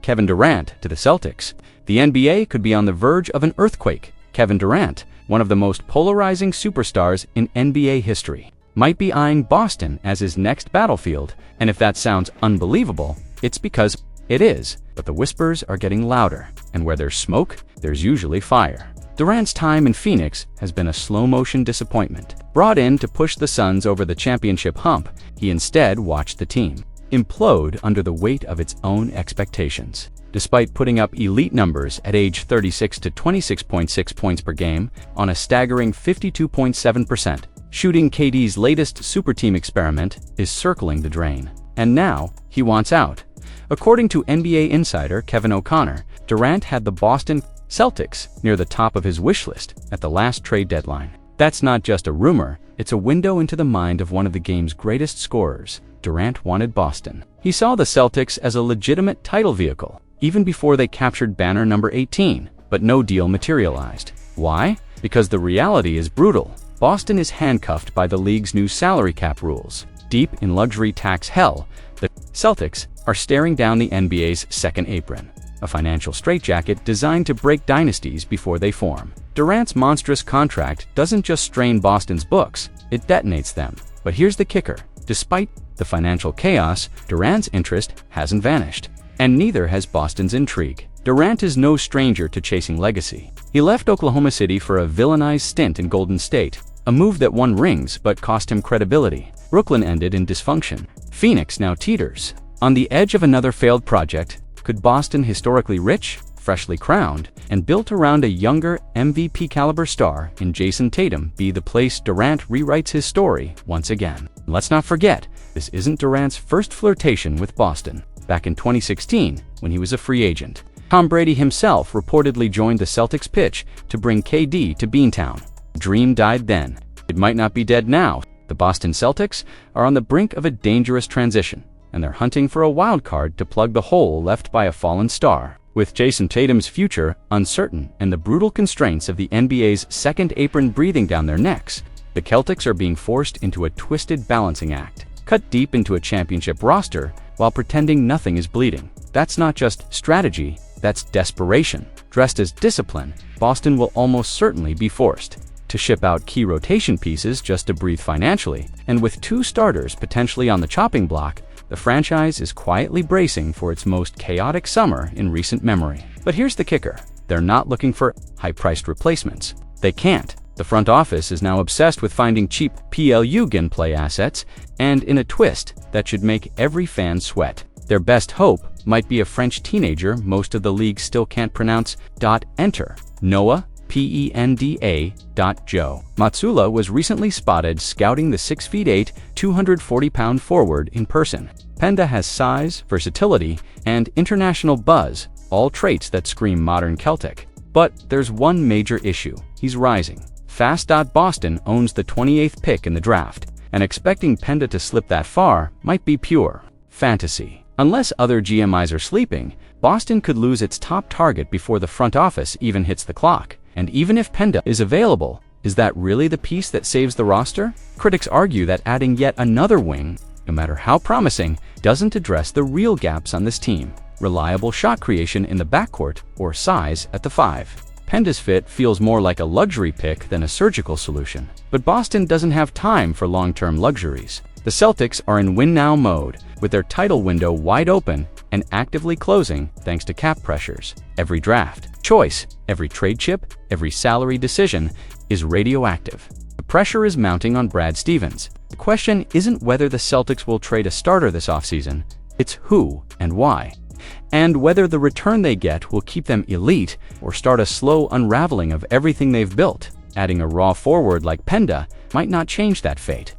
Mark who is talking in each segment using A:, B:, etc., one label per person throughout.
A: Kevin Durant to the Celtics. The NBA could be on the verge of an earthquake. Kevin Durant, one of the most polarizing superstars in NBA history, might be eyeing Boston as his next battlefield, and if that sounds unbelievable, it's because it is. But the whispers are getting louder, and where there's smoke, there's usually fire. Durant's time in Phoenix has been a slow-motion disappointment. Brought in to push the Suns over the championship hump, he instead watched the team implode under the weight of its own expectations. Despite putting up elite numbers at age 36 to 26.6 points per game on a staggering 52.7%, shooting, KD's latest super team experiment is circling the drain. And now, he wants out. According to NBA insider Kevin O'Connor, Durant had the Boston Celtics near the top of his wish list at the last trade deadline. That's not just a rumor, it's a window into the mind of one of the game's greatest scorers. Durant wanted Boston. He saw the Celtics as a legitimate title vehicle, even before they captured banner number 18, but no deal materialized. Why? Because the reality is brutal. Boston is handcuffed by the league's new salary cap rules. Deep in luxury tax hell, the Celtics are staring down the NBA's second apron, a financial straitjacket designed to break dynasties before they form. Durant's monstrous contract doesn't just strain Boston's books, it detonates them. But here's the kicker. Despite the financial chaos, Durant's interest hasn't vanished. And neither has Boston's intrigue. Durant is no stranger to chasing legacy. He left Oklahoma City for a villainized stint in Golden State, a move that won rings but cost him credibility. Brooklyn ended in dysfunction. Phoenix now teeters on the edge of another failed project. Could Boston, historically rich, freshly crowned, and built around a younger MVP-caliber star in Jason Tatum, be the place Durant rewrites his story once again? Let's not forget, this isn't Durant's first flirtation with Boston. Back in 2016, when he was a free agent, Tom Brady himself reportedly joined the Celtics pitch to bring KD to Beantown. Dream died then. It might not be dead now. The Boston Celtics are on the brink of a dangerous transition, and they're hunting for a wild card to plug the hole left by a fallen star. With Jason Tatum's future uncertain and the brutal constraints of the NBA's second apron breathing down their necks, the Celtics are being forced into a twisted balancing act. Cut deep into a championship roster while pretending nothing is bleeding. That's not just strategy, that's desperation. Dressed as discipline, Boston will almost certainly be forced to ship out key rotation pieces just to breathe financially, and with two starters potentially on the chopping block, the franchise is quietly bracing for its most chaotic summer in recent memory. But here's the kicker. They're not looking for high-priced replacements. They can't. The front office is now obsessed with finding cheap plug-and-play assets, and in a twist that should make every fan sweat. Their best hope might be a French teenager most of the league still can't pronounce. Enter Noah Penda. Joe Mazzulla was recently spotted scouting the 6'8", 240-pound forward in person. Penda has size, versatility, and international buzz, all traits that scream modern Celtic. But there's one major issue. He's rising fast. Boston owns the 28th pick in the draft, and expecting Penda to slip that far might be pure fantasy. Unless other GMIs are sleeping, Boston could lose its top target before the front office even hits the clock. And even if Penda is available, is that really the piece that saves the roster? Critics argue that adding yet another wing, no matter how promising, doesn't address the real gaps on this team: reliable shot creation in the backcourt or size at the 5. Penda's fit feels more like a luxury pick than a surgical solution. But Boston doesn't have time for long-term luxuries. The Celtics are in win-now mode, with their title window wide open and actively closing thanks to cap pressures. Every draft choice, every trade chip, every salary decision is radioactive. The pressure is mounting on Brad Stevens. The question isn't whether the Celtics will trade a starter this offseason, it's who and why. And whether the return they get will keep them elite or start a slow unraveling of everything they've built. Adding a raw forward like Penda might not change that fate.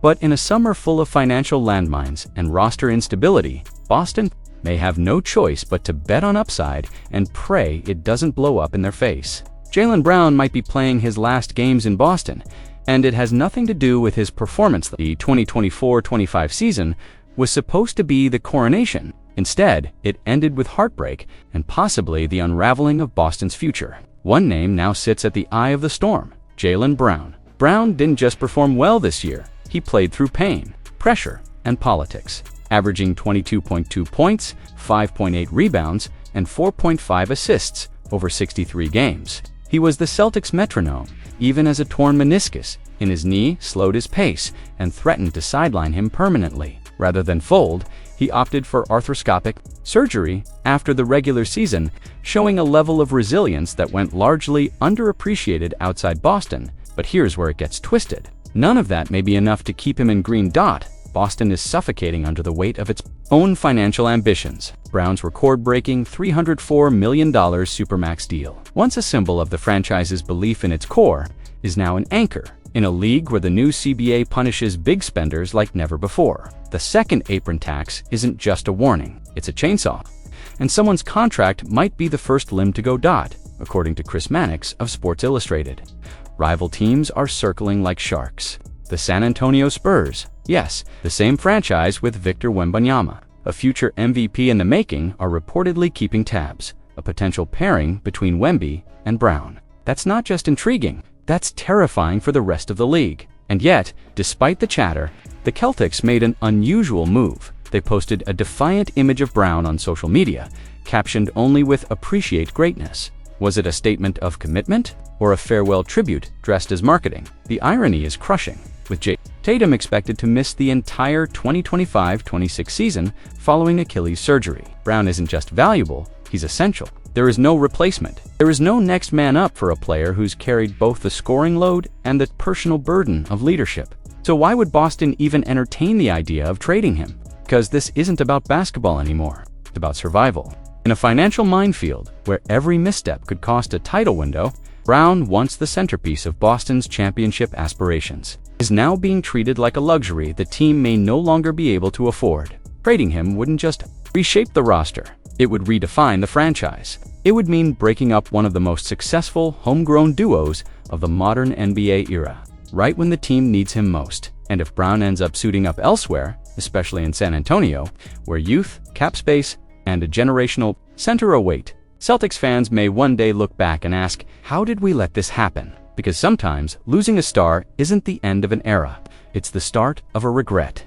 A: But in a summer full of financial landmines and roster instability, Boston may have no choice but to bet on upside and pray it doesn't blow up in their face. Jaylen Brown might be playing his last games in Boston, and it has nothing to do with his performance. The 2024-25 season was supposed to be the coronation. Instead, it ended with heartbreak and possibly the unraveling of Boston's future. One name now sits at the eye of the storm: Jaylen Brown. Brown didn't just perform well this year, he played through pain, pressure, and politics. averaging 22.2 points, 5.8 rebounds, and 4.5 assists over 63 games. He was the Celtics' metronome, even as a torn meniscus in his knee slowed his pace and threatened to sideline him permanently. Rather than fold, he opted for arthroscopic surgery after the regular season, showing a level of resilience that went largely underappreciated outside Boston. But here's where it gets twisted. None of that may be enough to keep him in green dot. Boston is suffocating under the weight of its own financial ambitions. Brown's record-breaking $304 million Supermax deal, once a symbol of the franchise's belief in its core, is now an anchor in a league where the new CBA punishes big spenders like never before. The second apron tax isn't just a warning, it's a chainsaw. And someone's contract might be the first limb to go dot, according to Chris Mannix of Sports Illustrated. Rival teams are circling like sharks. The San Antonio Spurs, yes, the same franchise with Victor Wembanyama, a future MVP in the making, are reportedly keeping tabs, a potential pairing between Wemby and Brown. That's not just intriguing, that's terrifying for the rest of the league. And yet, despite the chatter, the Celtics made an unusual move. They posted a defiant image of Brown on social media, captioned only with "Appreciate greatness." Was it a statement of commitment or a farewell tribute dressed as marketing? The irony is crushing, with Tatum expected to miss the entire 2025-26 season following Achilles surgery. Brown isn't just valuable, he's essential. There is no replacement. There is no next man up for a player who's carried both the scoring load and the personal burden of leadership. So why would Boston even entertain the idea of trading him? Because this isn't about basketball anymore. It's about survival. In a financial minefield where every misstep could cost a title window, Brown, once the centerpiece of Boston's championship aspirations, is now being treated like a luxury the team may no longer be able to afford. Trading him wouldn't just reshape the roster, it would redefine the franchise. It would mean breaking up one of the most successful homegrown duos of the modern NBA era, right when the team needs him most. And if Brown ends up suiting up elsewhere, especially in San Antonio, where youth, cap space, and a generational center await, Celtics fans may one day look back and ask, how did we let this happen? Because sometimes losing a star isn't the end of an era, it's the start of a regret.